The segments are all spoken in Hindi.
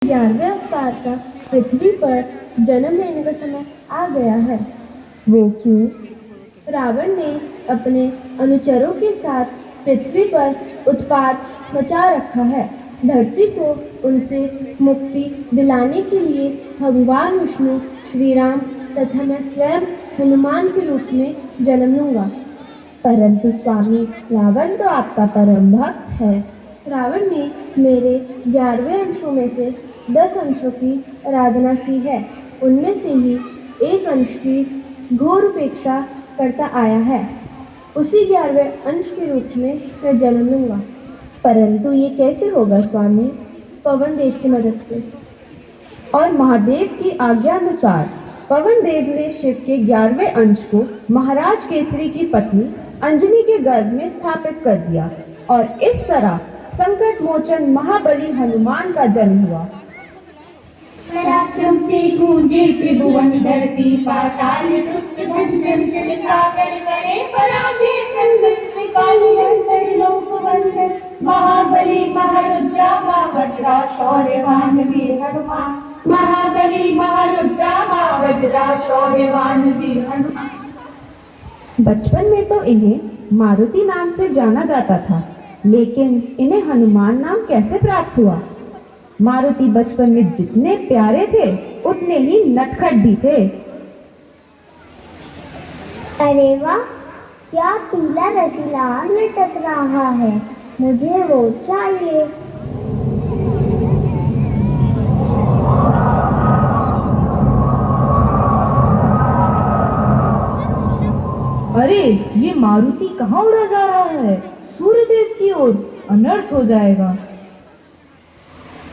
11वें अवतार का पृथ्वी पर जन्म लेने का समय आ गया है। वो क्यों? रावण ने अपने अनुचरों के साथ पृथ्वी पर उत्पात मचा रखा है। धरती को उनसे मुक्ति दिलाने के लिए भगवान विष्णु, श्री राम तथा मैं स्वयं हनुमान के रूप में जन्म लूंगा। परंतु स्वामी, रावण तो आपका परम भक्त है। रावण ने मेरे 11वें अंशों में से 10 अंशों की आराधना की है। उनमें से ही एक अंश की घोर उपेक्षा करता आया है। उसी 11वें अंश के रूप में मैं जन्म लूंगा। परंतु ये कैसे होगा स्वामी? पवन देव की मदद से। और महादेव की आज्ञानुसार पवन देव ने शिव के 11वें अंश को महाराज केसरी की पत्नी अंजनी के गर्भ में स्थापित कर दिया और इस तरह संकट मोचन महाबली हनुमान का जन्म हुआ। पराक्रम से गूंजे त्रिभुवन धरती पाताल, दुष्ट भंजन जल सागर करे पराजय, खंडन विकाल निरंतर लोक वंदन, महाबली महारुद्रा महावज्रा शौर्यवान वीर हनुमान, महाबली महारुद्रा महावज्रा शौर्यवान वीर हनुमान। बचपन में तो इन्हें मारुति नाम से जाना जाता था, लेकिन इन्हें हनुमान नाम कैसे प्राप्त हुआ? मारुति बचपन में जितने प्यारे थे उतने ही नटखट भी थे। अरे वाह, क्या पीला रसीला लटक रहा है, मुझे वो चाहिए। अरे, ये मारुति कहाँ उड़ा जा रहा है? सूर्यदेव की ओर। अनर्थ हो जाएगा।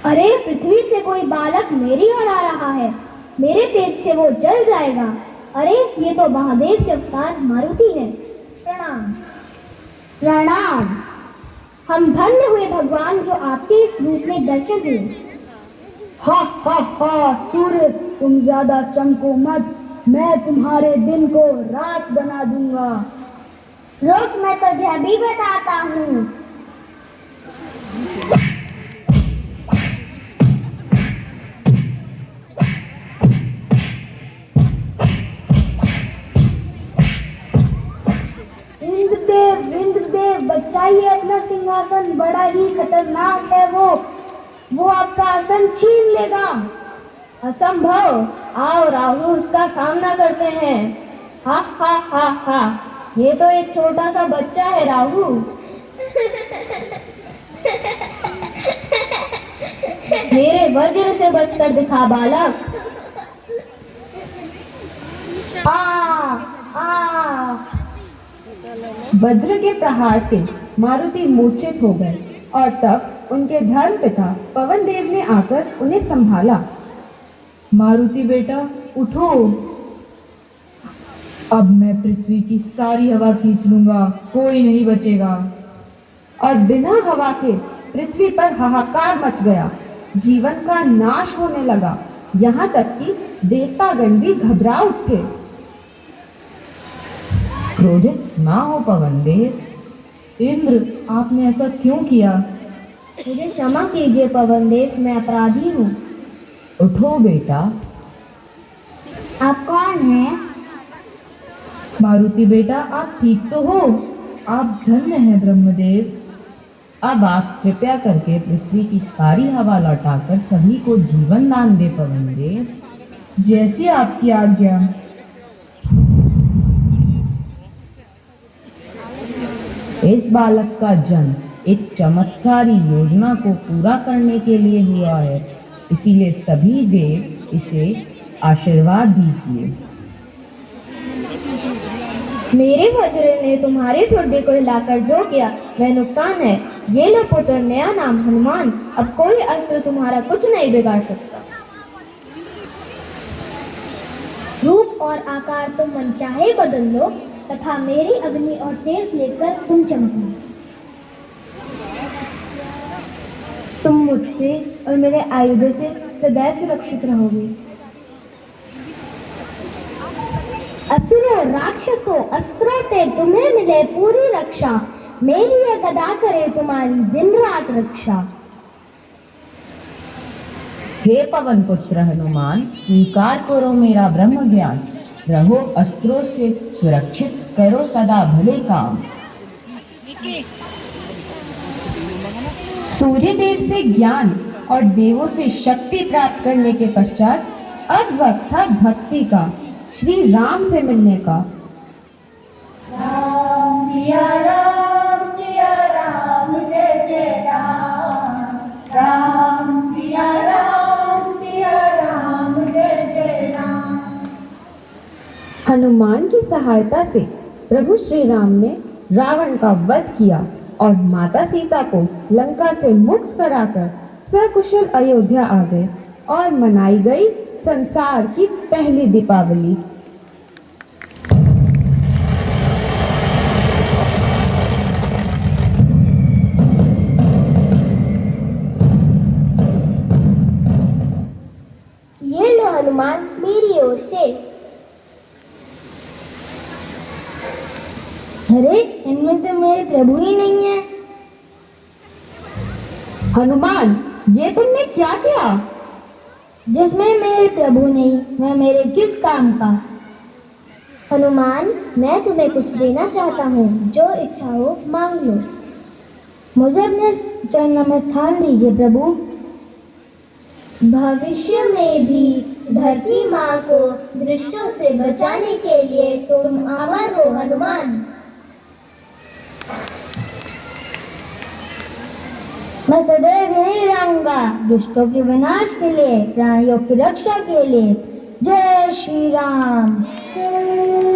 अरे, पृथ्वी से कोई बालक मेरी ओर आ रहा है, मेरे पेट से वो जल जाएगा। अरे, ये तो महादेव के अवतार मारुति है। प्रणाम प्रणाम। हम धन्य हुए भगवान जो आपके इस रूप में दर्शन हुए। हा हा हा, सूर्य तुम ज्यादा चमको मत, मैं तुम्हारे दिन को रात बना दूंगा। रुक, मैं तुझे भी बताता हूँ। इंद्रदेव बचाइए अपना सिंहासन, बड़ा ही खतरनाक है वो आपका आसन छीन लेगा। असंभव। आओ राहु, उसका सामना करते हैं। हा हा हा हा, ये तो एक छोटा सा बच्चा है राहु। मेरे वज्र से बचकर दिखा बालक। आ वज्र के प्रहार से मारुति मूर्छित हो गए और तब उनके धर्म पिता पवन देव ने आकर उन्हें संभाला। मारुति बेटा, उठो। अब मैं पृथ्वी की सारी हवा खींच लूंगा, कोई नहीं बचेगा। और बिना हवा के पृथ्वी पर हाहाकार मच गया। जीवन का नाश होने लगा, यहाँ तक कि देवतागण भी घबरा उठे। क्रोधित ना हो पवन देव। इंद्र, आपने ऐसा क्यों किया? मुझे क्षमा कीजिए पवन देव, मैं अपराधी हूँ। उठो बेटा। आप कौन हैं? मारुति बेटा, आप ठीक तो हो? आप धन्य हैं ब्रह्मदेव। अब आप कृपया करके पृथ्वी की सारी हवा लौटाकर सभी को जीवन दान दे पवन देव। जैसी आपकी आज्ञा। इस बालक का जन्म एक चमत्कारी योजना को पूरा करने के लिए हुआ है, इसीलिए सभी देव इसे आशीर्वाद दीजिए। मेरे वज्र ने तुम्हारे ठुड्डे को हिलाकर जो किया वह नुकसान है। ये लो पुत्र, नया नाम हनुमान। अब कोई अस्त्र तुम्हारा कुछ नहीं बिगाड़ सकता। रूप और आकार तुम मनचाहे बदल लो तथा मेरी अग्नि और तेज लेकर तुम चमको। तुम मुझसे और मेरे आयुधों से सदैव सुरक्षित रहोगे। असुरों राक्षसों, अस्त्रों से तुम्हें मिले पूरी रक्षा, मेरी ये गदा करे तुम्हारी दिन रात रक्षा। हे पवन पुत्र हनुमान, स्वीकार करो मेरा ब्रह्म ज्ञान। रहो अस्त्रों से सुरक्षित, करो सदा भले काम। सूर्यदेव से ज्ञान और देवों से शक्ति प्राप्त करने के पश्चात अब वक्त था भक्ति का, श्री राम से मिलने का। राम सिया राम जय जय राम। राम सिया राम जय जय राम। हनुमान की सहायता से प्रभु श्री राम ने रावण का वध किया और माता सीता को लंका से मुक्त कराकर सकुशल अयोध्या आ गए और मनाई गई संसार की पहली दीपावली। ये लो हनुमान मेरी ओर से। अरे इनमें तो मेरे प्रभु ही नहीं है। हनुमान, ये तुमने क्या किया? जिसमें मेरे प्रभु नहीं वह मेरे किस काम का। हनुमान, मैं तुम्हें कुछ देना चाहता हूँ, जो इच्छा हो मांग लो। मुझे अपने चरणों में स्थान दीजिए प्रभु। भविष्य में भी धरती माँ को दृष्टों से बचाने के लिए तुम अमर हो हनुमान। मैं सदैव यही रहूंगा, दुष्टों के विनाश के लिए, प्राणियों की रक्षा के लिए। जय श्री राम।